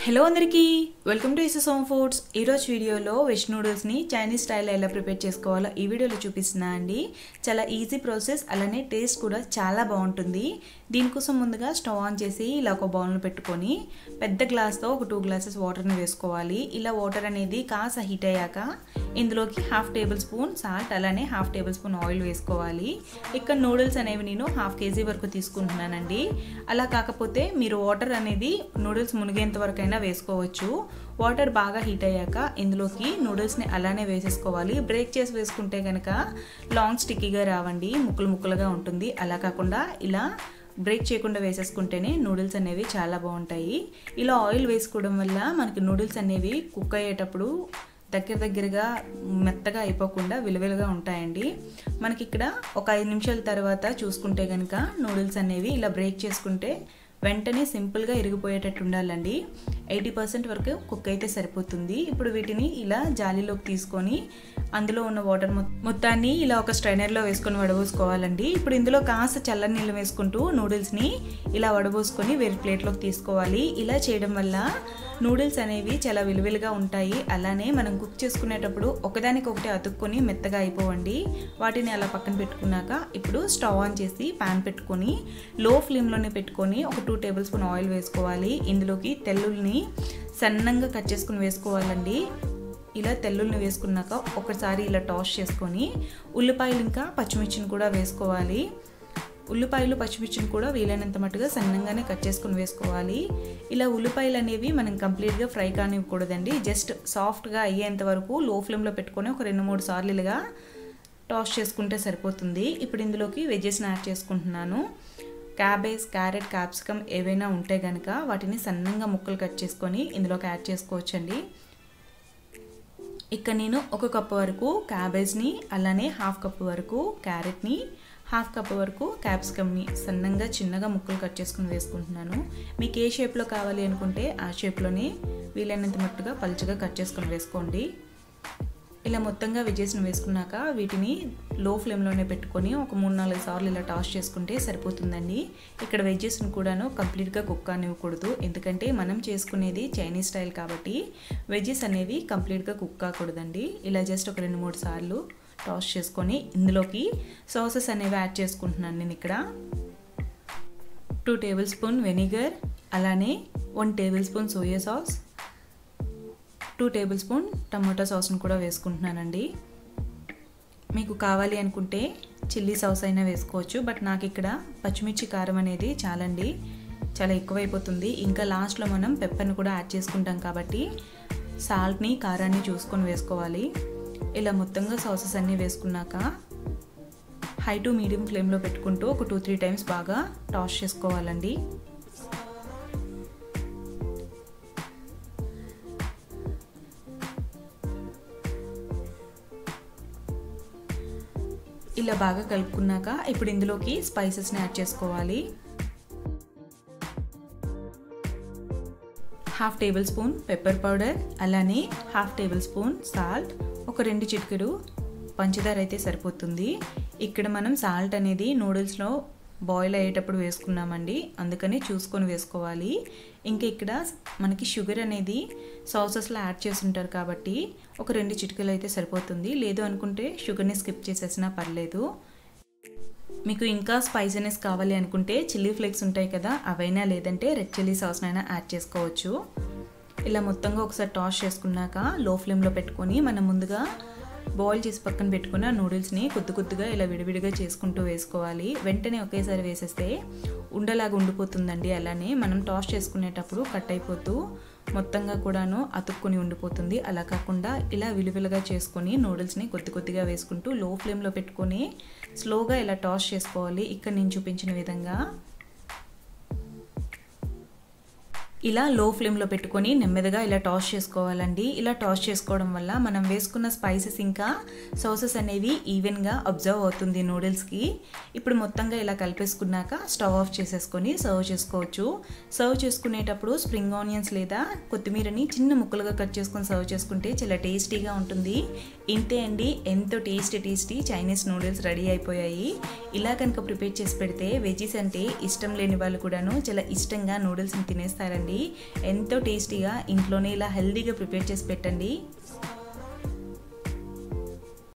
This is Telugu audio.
హలో అందరికీ welcome to SS home foods. ఈరోజు వీడియోలో వెజ్ నూడిల్స్ని చైనీస్ స్టైల్లో ఎలా ప్రిపేర్ చేసుకోవాలో ఈ వీడియోలో చూపిస్తున్నా అండి. చాలా ఈజీ ప్రాసెస్, అలానే టేస్ట్ కూడా చాలా బాగుంటుంది. దీనికోసం ముందుగా స్టవ్ ఆన్ చేసి ఇలా ఒక బౌల్ను పెట్టుకొని పెద్ద గ్లాస్తో ఒక 2 గ్లాసెస్ వాటర్ని వేసుకోవాలి. ఇలా వాటర్ అనేది కాస్త హీట్ అయ్యాక ఇందులోకి 1/2 టేబుల్ స్పూన్ సాల్ట్, అలానే 1/2 టేబుల్ స్పూన్ ఆయిల్ వేసుకోవాలి. ఇక్కడ నూడిల్స్ అనేవి నేను 1/2 kg వరకు తీసుకుంటున్నానండి. అలా కాకపోతే మీరు వాటర్ అనేది నూడిల్స్ మునిగేంత వరకు అయినా వేసుకోవచ్చు. వాటర్ బాగా హీట్ అయ్యాక ఇందులోకి నూడిల్స్ని అలానే వేసేసుకోవాలి. బ్రేక్ చేసి వేసుకుంటే కనుక లాంగ్ స్టిక్కీగా రావండి, ముక్కలు ముక్కలుగా ఉంటుంది. అలా కాకుండా ఇలా బ్రేక్ చేయకుండా వేసేసుకుంటేనే నూడిల్స్ అనేవి చాలా బాగుంటాయి. ఇలా ఆయిల్ వేసుకోవడం వల్ల మనకి నూడిల్స్ అనేవి కుక్ అయ్యేటప్పుడు దగ్గరగా మెత్తగా అయిపోకుండా విలువలుగా ఉంటాయండి. మనకి ఇక్కడ ఒక 5 నిమిషాల తర్వాత చూసుకుంటే కనుక నూడిల్స్ అనేవి ఇలా బ్రేక్ చేసుకుంటే వెంటనే సింపుల్గా ఇరిగిపోయేటట్టు ఉండాలండి. 80% వరకు కుక్ అయితే సరిపోతుంది. ఇప్పుడు వీటిని ఇలా జాలీలోకి తీసుకొని అందులో ఉన్న వాటర్ మొత్తాన్ని ఇలా ఒక స్ట్రైనర్లో వేసుకొని వడబోసుకోవాలండి. ఇప్పుడు ఇందులో కాస్త చల్లని నీళ్ళు వేసుకుంటూ నూడిల్స్ని ఇలా వడబోసుకొని వేరే ప్లేట్లోకి తీసుకోవాలి. ఇలా చేయడం వల్ల నూడిల్స్ అనేవి చాలా విలువలుగా ఉంటాయి. అలానే మనం కుక్ చేసుకునేటప్పుడు ఒకదానికొకటి అతుక్కొని మెత్తగా అయిపోవండి. వాటిని అలా పక్కన పెట్టుకున్నాక ఇప్పుడు స్టవ్ ఆన్ చేసి పాన్ పెట్టుకొని లో ఫ్లేమ్లోనే పెట్టుకొని ఒక 2 టేబుల్ స్పూన్ ఆయిల్ వేసుకోవాలి. ఇందులోకి తెల్లుల్ని సన్నంగా కట్ చేసుకుని వేసుకోవాలండి. ఇలా తెల్లుల్ని వేసుకున్నాక ఒకసారి ఇలా టాస్ చేసుకొని ఉల్లిపాయలు ఇంకా పచ్చిమిర్చిని కూడా వేసుకోవాలి. ఉల్లిపాయలు పచ్చిమిర్చిని కూడా వీలైనంత మట్టుగా సన్నంగానే కట్ చేసుకుని వేసుకోవాలి. ఇలా ఉల్లిపాయలు అనేవి మనం కంప్లీట్గా ఫ్రై కానివ్వకూడదండి. జస్ట్ సాఫ్ట్గా అయ్యేంత వరకు లో ఫ్లేమ్లో పెట్టుకొని ఒక 2-3 సార్లు ఇలాగా టాస్ చేసుకుంటే సరిపోతుంది. ఇప్పుడు ఇందులోకి వెజ్జెస్ని యాడ్ చేసుకుంటున్నాను. క్యాబేజ్, క్యారెట్, క్యాప్సికమ్ ఏవైనా ఉంటే కనుక వాటిని సన్నంగా ముక్కలు కట్ చేసుకొని ఇందులోకి యాడ్ చేసుకోవచ్చండి. ఇక్కడ నేను 1 కప్పు వరకు క్యాబేజ్ని, అలానే 1/2 కప్పు వరకు క్యారెట్ని, 1/2 కప్పు వరకు క్యాప్సికమ్ని సన్నంగా చిన్నగా ముక్కలు కట్ చేసుకుని వేసుకుంటున్నాను. మీకు ఏ షేప్లో కావాలి అనుకుంటే ఆ షేప్లోనే వీలైనంత మట్టుగా పలుచగా కట్ చేసుకొని వేసుకోండి. ఇలా మొత్తంగా వెజ్జెస్ని వేసుకున్నాక వీటిని లో ఫ్లేమ్లోనే పెట్టుకొని ఒక 3-4 సార్లు ఇలా టాస్ చేసుకుంటే సరిపోతుందండి. ఇక్కడ వెజ్జెస్ని కూడాను కంప్లీట్గా కుక్ కానివ్వకూడదు, ఎందుకంటే మనం చేసుకునేది చైనీస్ స్టైల్ కాబట్టి వెజ్జెస్ అనేవి కంప్లీట్గా కుక్ కాకూడదండి. ఇలా జస్ట్ ఒక 2-3 సార్లు టాస్ చేసుకొని ఇందులోకి సాసెస్ అనేవి యాడ్ చేసుకుంటున్నాను. నేను ఇక్కడ 2 టేబుల్ స్పూన్ వెనిగర్, అలానే 1 tablespoon soya sauce, 2 tablespoon tomato సాస్ని కూడా వేసుకుంటున్నానండి. మీకు కావాలి అనుకుంటే చిల్లీ సాస్ అయినా వేసుకోవచ్చు, బట్ నాకు ఇక్కడ పచ్చిమిర్చి కారం అనేది చాలండి, చాలా ఎక్కువైపోతుంది. ఇంకా లాస్ట్లో మనం పెప్పర్ని కూడా యాడ్ చేసుకుంటాం కాబట్టి సాల్ట్ని, కారాన్ని చూసుకొని వేసుకోవాలి. ఇలా మొత్తంగా సాసెస్ అన్నీ వేసుకున్నాక హై టు మీడియం ఫ్లేమ్లో పెట్టుకుంటూ ఒక 2-3 టైమ్స్ బాగా టాస్ చేసుకోవాలండి. ఇలా బాగా కలుపుకున్నాక ఇప్పుడు ఇందులోకి స్పైసెస్ని యాడ్ చేసుకోవాలి. 1/2 టేబుల్ స్పూన్ పెప్పర్ పౌడర్, అలానే 1/2 టేబుల్ స్పూన్ సాల్ట్, ఒక 2 చిటికెడు పంచదార అయితే సరిపోతుంది. ఇక్కడ మనం సాల్ట్ అనేది నూడిల్స్లో బాయిల్ అయ్యేటప్పుడు వేసుకున్నామండి, అందుకని చూసుకొని వేసుకోవాలి. ఇంకా ఇక్కడ మనకి షుగర్ అనేది సాసెస్లో యాడ్ చేస్తుంటారు కాబట్టి ఒక 2 చిటికెలు అయితే సరిపోతుంది. లేదు అనుకుంటే షుగర్ని స్కిప్ చేసేసినా పర్లేదు. మీకు ఇంకా స్పైసీనెస్ కావాలి అనుకుంటే చిల్లీ ఫ్లేక్స్ ఉంటాయి కదా, అవైనా లేదంటే రెడ్ చిల్లీ సాస్నైనా యాడ్ చేసుకోవచ్చు. ఇలా మొత్తంగా ఒకసారి టాస్ చేసుకున్నాక లో ఫ్లేమ్లో పెట్టుకొని మనం ముందుగా బాయిల్ చేసి పక్కన పెట్టుకున్న నూడిల్స్ని కొద్దిగా ఇలా విడివిడిగా చేసుకుంటూ వేసుకోవాలి. వెంటనే ఒకేసారి వేసేస్తే ఉండలాగా ఉండిపోతుందండి. అలానే మనం టాస్ చేసుకునేటప్పుడు కట్ అయిపోతూ మొత్తంగా కూడాను అతుక్కుని ఉండిపోతుంది. అలా కాకుండా ఇలా విలువలుగా చేసుకొని నూడిల్స్ని కొద్దిగా వేసుకుంటూ లో ఫ్లేమ్లో పెట్టుకొని స్లోగా ఇలా టాస్ చేసుకోవాలి. ఇక్కడ నేను చూపించిన విధంగా ఇలా లో ఫ్లేమ్లో పెట్టుకొని నెమ్మదిగా ఇలా టాస్ చేసుకోవాలండి. ఇలా టాస్ చేసుకోవడం వల్ల మనం వేసుకున్న స్పైసెస్ ఇంకా సాసెస్ అనేవి ఈవెన్గా అబ్జర్వ్ అవుతుంది నూడిల్స్కి. ఇప్పుడు మొత్తంగా ఇలా కలిపేసుకున్నాక స్టవ్ ఆఫ్ చేసేసుకొని సర్వ్ చేసుకోవచ్చు. సర్వ్ చేసుకునేటప్పుడు స్ప్రింగ్ ఆనియన్స్ లేదా కొత్తిమీరని చిన్న ముక్కలుగా కట్ చేసుకొని సర్వ్ చేసుకుంటే చాలా టేస్టీగా ఉంటుంది. ఇంతే అండి, ఎంతో టేస్టీ చైనీస్ నూడిల్స్ రెడీ అయిపోయాయి. ఇలా కనుక ప్రిపేర్ చేసి పెడితే వెజీస్ అంటే ఇష్టం లేని వాళ్ళు కూడాను చాలా ఇష్టంగా నూడిల్స్ని తినేస్తారండి. ఎంతో టేస్టీగా ఇంట్లోనే ఇలా హెల్తీగా ప్రిపేర్ చేసి పెట్టండి.